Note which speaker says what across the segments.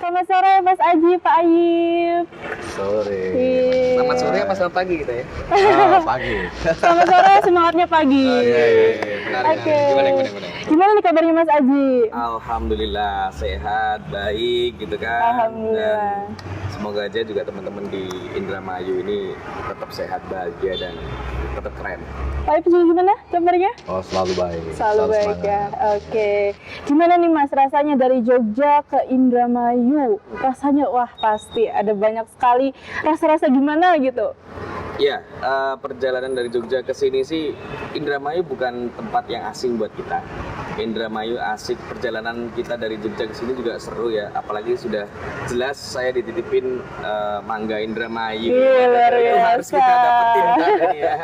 Speaker 1: Selamat sore Mas Aji, Pak Ayib.
Speaker 2: Sore.
Speaker 3: Selamat sore apa selamat pagi kita ya?
Speaker 2: Pagi.
Speaker 1: Selamat sore, semangatnya pagi.
Speaker 3: Iya. Benar.
Speaker 1: Oke.
Speaker 3: Gimana?
Speaker 1: Gimana nih kabarnya Mas Aji?
Speaker 3: Alhamdulillah sehat, baik gitu kan.
Speaker 1: Alhamdulillah.
Speaker 3: Dan semoga aja juga teman-teman di Indramayu ini tetap sehat, bahagia dan tetap keren.
Speaker 1: Pak Ayib juga gimana kabarnya?
Speaker 2: Oh, selalu baik.
Speaker 1: Selalu baik
Speaker 2: semangat.
Speaker 1: ya. Oke. Gimana nih Mas rasanya dari Jogja ke Indramayu? Rasanya wah pasti ada banyak sekali rasa-rasa gimana gitu.
Speaker 3: Ya, perjalanan dari Jogja ke sini sih Indramayu bukan tempat yang asing buat kita. Indramayu asik, perjalanan kita dari Jogja ke sini juga seru ya. Apalagi sudah jelas saya dititipin mangga Indramayu.
Speaker 1: Luar
Speaker 3: Itu harus
Speaker 1: biasa.
Speaker 3: kita dapetin kan ya.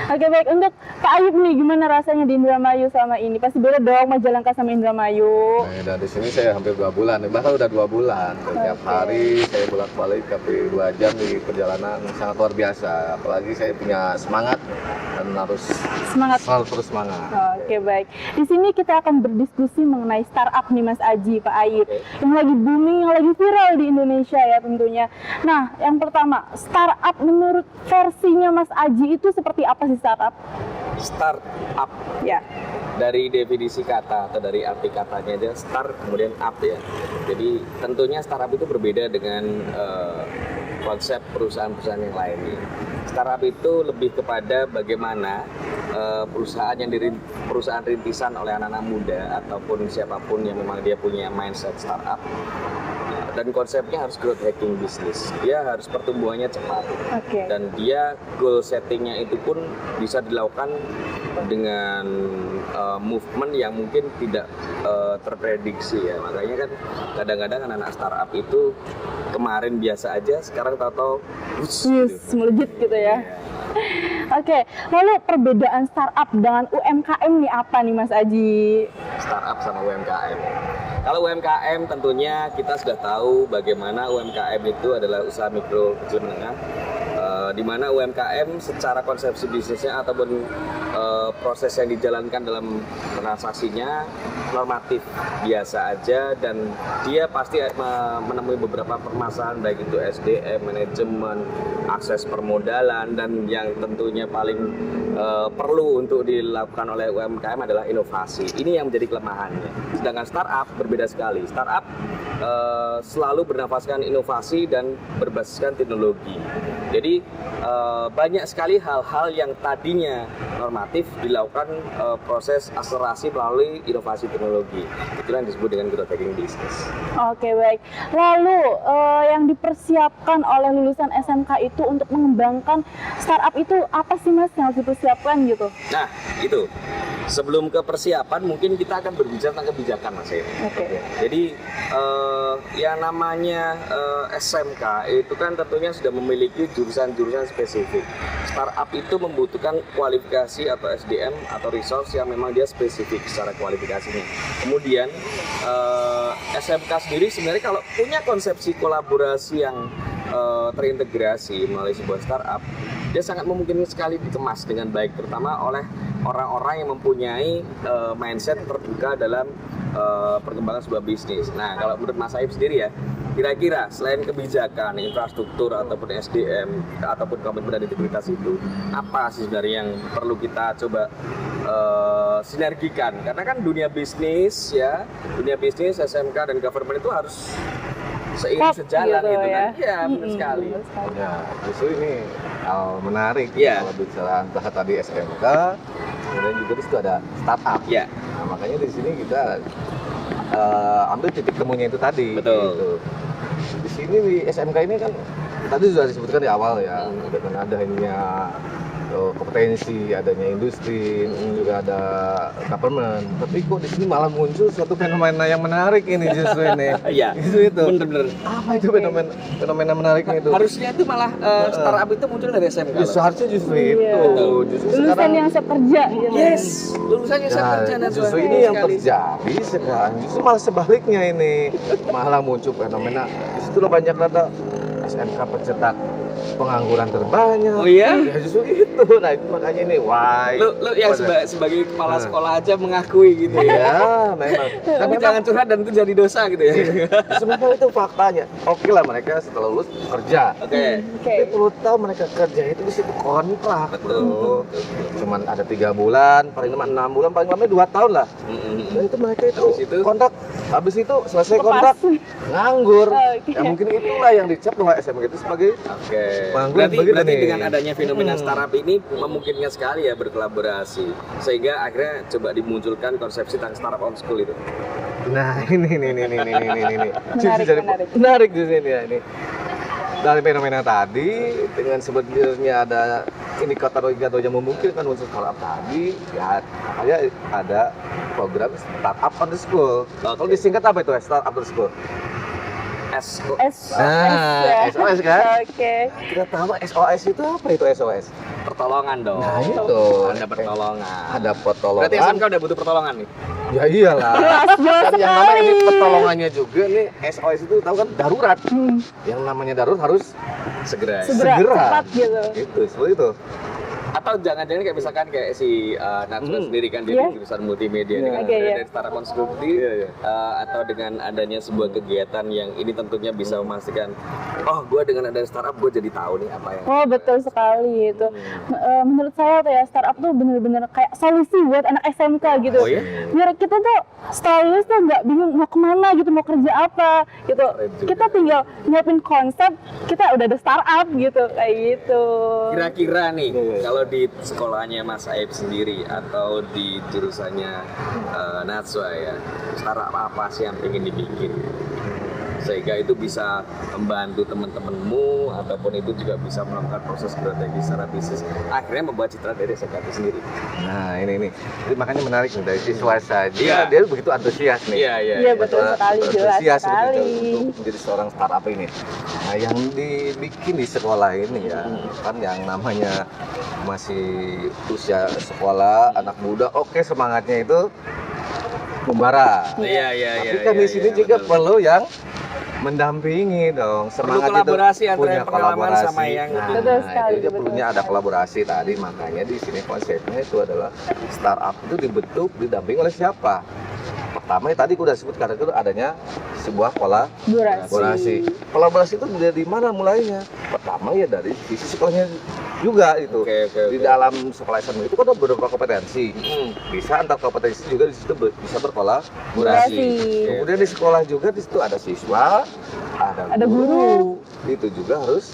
Speaker 1: Oke baik, untuk Pak Ayub nih gimana rasanya di Indramayu selama ini? Pasti beda dong Majalengka sama Indramayu.
Speaker 2: Nah, dan di sini saya hampir 2 bulan, bahkan udah 2 bulan. Setiap
Speaker 1: Oke.
Speaker 2: hari saya bolak-balik hampir 2 jam di perjalanan sangat luar biasa. Apalagi saya punya semangat dan harus
Speaker 1: Semangat.
Speaker 2: selalu terus semangat.
Speaker 1: Oke baik. Di sini kita akan berdiskusi mengenai startup nih Mas Aji, Pak Ayib,
Speaker 3: Oke.
Speaker 1: yang lagi booming, yang lagi viral di Indonesia ya tentunya. Nah, yang pertama, startup menurut versinya Mas Aji itu seperti apa sih startup?
Speaker 3: Startup,
Speaker 1: Ya.
Speaker 3: dari definisi kata atau dari arti katanya aja start kemudian up ya. Jadi tentunya startup itu berbeda dengan konsep perusahaan-perusahaan yang lainnya. Startup itu lebih kepada bagaimana perusahaan rintisan oleh anak-anak muda ataupun siapapun yang memang dia punya mindset startup. Dan konsepnya harus growth hacking bisnis. Dia harus pertumbuhannya cepat.
Speaker 1: Oke.
Speaker 3: Dan dia goal settingnya itu pun bisa dilakukan dengan movement yang mungkin tidak terprediksi ya. Makanya kan kadang-kadang anak-anak startup itu kemarin biasa aja, sekarang tahu-tahu
Speaker 1: Yes, melejit gitu ya. Oke, lalu perbedaan startup dengan UMKM nih apa nih Mas Aji?
Speaker 3: Startup sama UMKM. Kalau UMKM tentunya kita sudah tahu bagaimana UMKM itu adalah usaha mikro kecil menengah, di mana UMKM secara konsepsi bisnisnya ataupun proses yang dijalankan dalam transaksinya normatif biasa aja, dan dia pasti menemui beberapa permasalahan baik itu SDM, manajemen, akses permodalan, dan yang tentunya paling perlu untuk dilakukan oleh UMKM adalah inovasi. Ini yang menjadi kelemahannya. Sedangkan startup berbeda sekali. Startup selalu bernafaskan inovasi dan berbasiskan teknologi. Jadi banyak sekali hal-hal yang tadinya normatif dilakukan proses akselerasi melalui inovasi teknologi. Itulah yang disebut dengan growth hacking business.
Speaker 1: Oke baik. Lalu yang dipersiapkan oleh lulusan SMK itu untuk mengembangkan startup itu apa sih Mas yang harus dipersiapkan gitu?
Speaker 3: Nah, itu. Sebelum ke persiapan, mungkin kita akan berbicara tentang kebijakan, Mas Eri.
Speaker 1: Oke.
Speaker 3: Jadi, yang namanya SMK itu kan tentunya sudah memiliki jurusan-jurusan spesifik. Startup itu membutuhkan kualifikasi atau SDM atau resource yang memang dia spesifik secara kualifikasinya. Kemudian, SMK sendiri sebenarnya kalau punya konsepsi kolaborasi yang terintegrasi melalui sebuah startup, dia sangat memungkinkan sekali dikemas dengan baik, terutama oleh orang-orang yang mempunyai mindset terbuka dalam perkembangan sebuah bisnis. Nah, kalau menurut Mas Aib sendiri ya, kira-kira selain kebijakan, infrastruktur ataupun SDM ataupun komitmen dan integritas itu, apa sih sebenarnya yang perlu kita coba sinergikan? Karena kan dunia bisnis SMK dan government itu harus seiring sejalan gitu kan. Iya, benar sekali.
Speaker 2: Ya, justru ini hal menarik
Speaker 3: Iya.
Speaker 2: kalau bicara antara tadi SMK, kemudian juga di situ ada startup.
Speaker 3: Ya,
Speaker 2: Nah, makanya di sini kita ambil titik temunya itu tadi.
Speaker 3: Betul.
Speaker 2: Gitu. Di sini di SMK ini kan tadi sudah disebutkan di awal ya, dengan adanya kompetensi, adanya industri, juga ada government. Tapi kok di sini malah muncul suatu fenomena yang menarik ini justru ini.
Speaker 3: Iya.
Speaker 2: Itu.
Speaker 3: bener-bener.
Speaker 2: Apa itu fenomena menariknya itu?
Speaker 3: Harusnya itu malah startup itu muncul dari SMK.
Speaker 2: Ya, seharusnya justru
Speaker 1: Iya.
Speaker 2: itu. Justru
Speaker 1: Lulusan
Speaker 2: sekarang
Speaker 1: yang siap kerja gitu.
Speaker 3: Yes, lulusannya saya kerja
Speaker 2: nah, justru ini yang terjadi sekarang. Justru malah sebaliknya ini, malah muncul fenomena. Disitulah banyak kata SMK pencetak pengangguran terbanyak.
Speaker 3: Oh iya?
Speaker 2: Ya justru itu. Nah itu makanya ini why.
Speaker 3: Lu yang sebagai kepala sekolah aja mengakui gitu ya.
Speaker 2: Ya memang.
Speaker 3: Tapi jangan curhat dan itu jadi dosa gitu ya.
Speaker 2: Sebenarnya itu faktanya. Oke lah mereka setelah lulus kerja.
Speaker 3: Oke.
Speaker 2: Tapi perlu tahu mereka kerja itu di situ kontrak.
Speaker 3: Betul.
Speaker 2: Cuman ada 3 bulan, paling lama 6 bulan, paling lama 2 tahun lah. Dan itu mereka itu
Speaker 3: Habis itu?
Speaker 2: kontrak. Habis itu selesai
Speaker 1: Lepas.
Speaker 2: kontrak nganggur.
Speaker 1: Oke.
Speaker 2: Ya mungkin itulah yang dicap bahwa SMK itu sebagai
Speaker 3: Oke.
Speaker 2: Pengangguran
Speaker 3: Berarti
Speaker 2: begitu nih.
Speaker 3: dengan adanya fenomena startup ini memungkinkan sekali ya berkolaborasi. Sehingga akhirnya coba dimunculkan konsepsi tentang startup on school itu.
Speaker 2: Nah ini.
Speaker 1: Menarik.
Speaker 2: Menarik di sini ya ini. Dari fenomena tadi dengan sebenarnya ada indikator yang memungkinkan unsur startup tadi, ya makanya ada program startup on the school. Kalau disingkat apa itu startup on the school?
Speaker 1: SOS
Speaker 2: Nah,
Speaker 1: ya.
Speaker 2: SOS kan?
Speaker 1: Oke.
Speaker 2: Kita tahu SOS itu apa itu SOS?
Speaker 3: Pertolongan dong.
Speaker 2: Nah, itu.
Speaker 3: Ada pertolongan.
Speaker 2: Ada pertolongan.
Speaker 3: Berarti SMK udah butuh pertolongan nih.
Speaker 2: Ya iyalah.
Speaker 1: Jelas
Speaker 2: Dan yang namanya ini
Speaker 1: sekali.
Speaker 2: pertolongannya juga nih SOS itu tahu kan darurat. Yang namanya darurat harus
Speaker 3: Segera.
Speaker 1: Segera, cepat gitu.
Speaker 2: itu seperti itu.
Speaker 3: Atau jangan-jangan kayak misalkan kayak si Najwa sendiri kan dia
Speaker 1: Iya.
Speaker 3: jurusan multimedia
Speaker 2: Iya.
Speaker 3: dengan
Speaker 1: Oke, iya.
Speaker 3: dari startup on school sendiri, atau dengan adanya sebuah kegiatan yang ini tentunya bisa memastikan oh gue dengan adanya startup gue jadi tahu nih apa yang
Speaker 1: Oh betul sekali itu. Menurut saya tuh ya startup tuh bener-bener kayak solusi buat anak SMK gitu.
Speaker 3: Oh iya?
Speaker 1: Biar kita tuh setelah lulus tuh nggak bingung mau kemana gitu, mau kerja apa gitu.
Speaker 3: Keren juga.
Speaker 1: Kita tinggal nyiapin konsep, kita udah ada startup gitu kayak gitu.
Speaker 3: Kira-kira nih,
Speaker 2: Iya.
Speaker 3: kalau di sekolahnya Mas Aib sendiri atau di jurusannya Najwa ya, startup apa sih yang ingin dibikin? Sehingga itu bisa membantu teman-temanmu ataupun itu juga bisa melakukan proses strategi secara bisnis. Akhirnya membuat citra dari SMK itu sendiri.
Speaker 2: Nah ini. Jadi makanya menarik nih dari siswa saja
Speaker 3: Iya.
Speaker 2: dia begitu antusias nih.
Speaker 1: Iya betul sekali, jelas
Speaker 2: Antusias
Speaker 1: sekali.
Speaker 2: begitu untuk menjadi seorang startup ini. Nah yang dibikin di sekolah ini ya kan yang namanya masih usia sekolah anak muda, oke semangatnya itu membara.
Speaker 3: Iya.
Speaker 2: Tapi kan di sini juga perlu yang mendampingi dong, semangat
Speaker 3: kolaborasi
Speaker 2: itu
Speaker 3: antara
Speaker 2: punya
Speaker 3: yang pengalaman
Speaker 2: kolaborasi.
Speaker 3: sama yang
Speaker 2: nah,
Speaker 1: Betul sekali,
Speaker 2: itu dia
Speaker 1: betul
Speaker 2: perlunya ada
Speaker 1: sekali.
Speaker 2: kolaborasi tadi, makanya di sini konsepnya itu adalah startup itu dibentuk didampingi oleh siapa? Pertama tadi aku udah sebut karena itu adanya sebuah kolaborasi. Kolaborasi itu dari mana mulainya? Pertama ya dari sisi sekolahnya juga itu.
Speaker 3: Oke.
Speaker 2: Di dalam sekolah SMK itu kan ada beberapa kompetensi. Bisa antar kompetensi juga di situ bisa berkolaborasi.
Speaker 1: Kolaborasi.
Speaker 2: Kemudian di sekolah juga di situ ada siswa, ada guru. Itu juga harus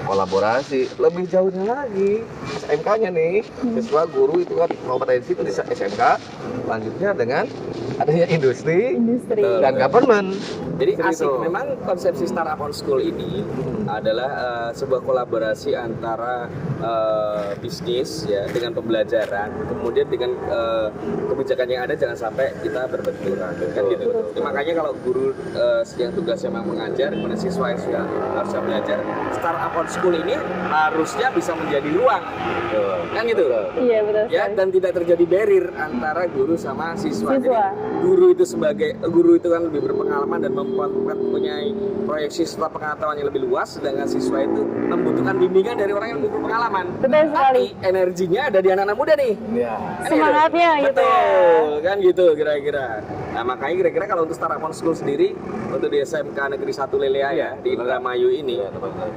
Speaker 2: kolaborasi. Lebih jauhnya lagi SMK-nya nih, siswa guru itu kan kompetensi itu di SMK. Lanjutnya dengan adanya industri dan government.
Speaker 3: Jadi
Speaker 2: Seperti
Speaker 3: asik,
Speaker 2: itu.
Speaker 3: memang konsepsi startup on school ini adalah sebuah kolaborasi antara bisnis ya dengan pembelajaran, kemudian dengan kebijakan yang ada jangan sampai kita berbenturan kan gitu. Jadi makanya kalau guru yang tugasnya memang mengajar, kemudian siswa yang sudah harusnya belajar, startup on school ini harusnya bisa menjadi ruang, kan gitu.
Speaker 1: Iya betul
Speaker 3: Ya,
Speaker 1: sekali.
Speaker 3: dan tidak terjadi barrier antara guru sama siswa. Jadi,
Speaker 1: Siswa.
Speaker 3: guru itu kan lebih berpengalaman dan mempunyai proyeksi setelah pengetahuan yang lebih luas, sedangkan siswa itu membutuhkan bimbingan dari orang yang lebih berpengalaman.
Speaker 1: Betul sekali.
Speaker 3: Tapi energinya ada di anak-anak muda nih.
Speaker 2: Ya.
Speaker 3: Kan
Speaker 1: Semangatnya gitu ya.
Speaker 3: Betul, kan gitu kira-kira. Nah, makanya kira-kira kalau untuk startup on school sendiri untuk di SMK Negeri 1 Lelea ya di Indramayu ini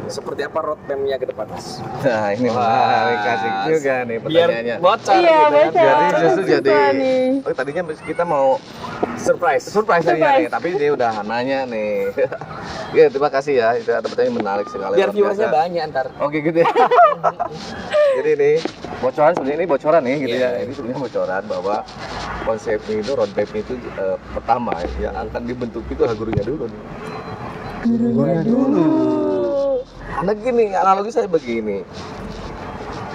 Speaker 3: seperti apa roadmap-nya ke depan, Mas?
Speaker 2: Nah ini menarik, asik juga nih pertanyaannya.
Speaker 3: Biar bocor
Speaker 1: Iya
Speaker 3: gitu kan.
Speaker 1: bocor.
Speaker 2: Jadi justru
Speaker 1: Susah
Speaker 2: jadi
Speaker 1: nih.
Speaker 2: tadinya kita mau
Speaker 3: Surprise.
Speaker 2: tadinya
Speaker 1: Surprise.
Speaker 2: nih, tapi dia udah nanya nih. Ya terima kasih ya, itu ada pertanyaan menarik sekali.
Speaker 3: Biar
Speaker 2: luar
Speaker 3: viewersnya
Speaker 2: biasa.
Speaker 3: banyak ntar.
Speaker 2: Oke gitu ya. Jadi ini bocoran, sebenarnya ini bocoran nih gitu
Speaker 3: Iya.
Speaker 2: ya. Ini sebenarnya bocoran bahwa konsepnya itu roadmap-nya itu pertama yang akan dibentuk itu adalah gurunya dulu nih. Gurunya dulu. Karena gini, analogi saya begini.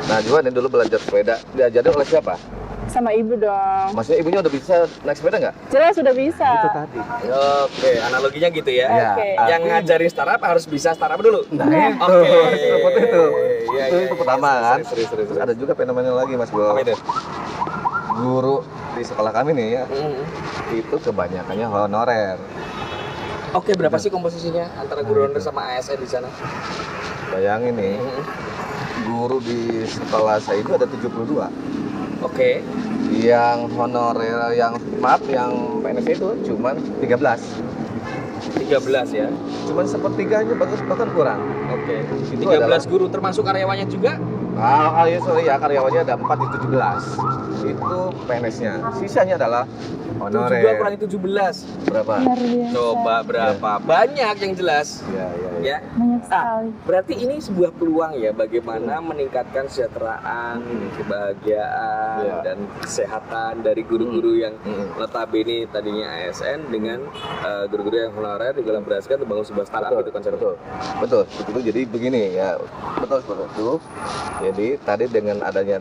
Speaker 2: Nah, Juan yang dulu belajar sepeda, diajarin oleh siapa?
Speaker 1: Sama ibu dong.
Speaker 2: Maksudnya ibunya udah bisa naik sepeda nggak?
Speaker 1: Jelas sudah bisa.
Speaker 2: Itu tadi.
Speaker 3: Oke, analoginya gitu ya.
Speaker 2: Ya,
Speaker 1: Oke.
Speaker 3: Yang ngajarin startup harus bisa startup dulu.
Speaker 2: Nah, itu.
Speaker 3: Oke.
Speaker 2: Seperti itu.
Speaker 3: Iya,
Speaker 2: itu
Speaker 3: iya,
Speaker 2: pertama
Speaker 3: iya,
Speaker 2: kan.
Speaker 3: serius.
Speaker 2: Terus ada juga fenomena lagi Mas Bro.
Speaker 3: Apa itu?
Speaker 2: Guru di sekolah kami nih ya, itu kebanyakannya honorer.
Speaker 3: Oke, berapa sih komposisinya antara guru honorer sama ASN di sana?
Speaker 2: Bayangin nih, guru di sekolah saya itu ada 72.
Speaker 3: Oke.
Speaker 2: Yang honorer, yang PNS itu cuman 13.
Speaker 3: 13 ya.
Speaker 2: Cuman sepertiganya bahkan kurang.
Speaker 3: Oke.
Speaker 2: Itu
Speaker 3: 13 guru termasuk karyawannya juga?
Speaker 2: Karyawannya ada 4 di 17. Itu PNS-nya. Sisanya adalah
Speaker 3: 72
Speaker 2: honorer.
Speaker 3: kurangi 17.
Speaker 2: Berapa?
Speaker 1: Luar biasa.
Speaker 3: Coba berapa? Banyak yang jelas.
Speaker 2: Ya.
Speaker 3: Ya.
Speaker 1: Banyak sekali.
Speaker 3: Berarti ini sebuah peluang ya bagaimana meningkatkan kesejahteraan, kebahagiaan
Speaker 2: Ya.
Speaker 3: dan kesehatan dari guru-guru yang
Speaker 2: Mm.
Speaker 3: notabene tadinya ASN dengan guru-guru yang honorer dikolaborasikan untuk bangun sebuah startup itu konsep.
Speaker 2: Betul. Jadi begini ya, betul seperti itu. Jadi tadi dengan adanya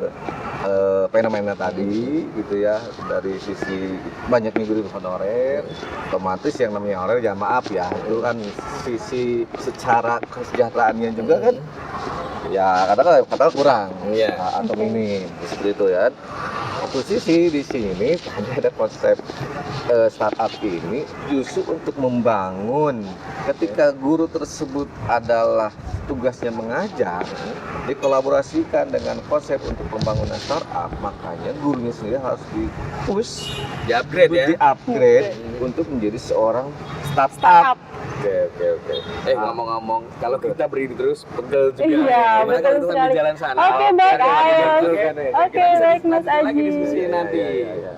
Speaker 2: fenomena tadi gitu ya, dari sisi banyaknya guru honorer, otomatis yang namanya honorer ya maaf ya, itu kan sisi secara kesejahteraannya juga kan ya katakanlah kurang
Speaker 3: Iya.
Speaker 2: atau minim seperti itu ya. Satu sisi di sini ada konsep startup ini justru untuk membangun ketika guru tersebut adalah tugasnya mengajar, dikolaborasikan dengan konsep untuk pembangunan startup, makanya gurunya sendiri harus di-push,
Speaker 3: Di-upgrade ya.
Speaker 2: di-upgrade untuk menjadi seorang startup.
Speaker 1: Startup.
Speaker 3: Oke. Ngomong-ngomong, kalau kita berdiri terus pegel juga.
Speaker 1: Iya,
Speaker 3: Gimana
Speaker 1: betul
Speaker 3: kalau kita sambil
Speaker 1: sekali.
Speaker 3: jalan sana?
Speaker 1: Oke, baik,
Speaker 3: Ada
Speaker 1: ayo.
Speaker 3: betul kan ya?
Speaker 1: Oke,
Speaker 3: Kita
Speaker 1: baik, Mas
Speaker 3: lanjut lagi
Speaker 1: Aji.
Speaker 3: diskusi nanti.
Speaker 2: Iya.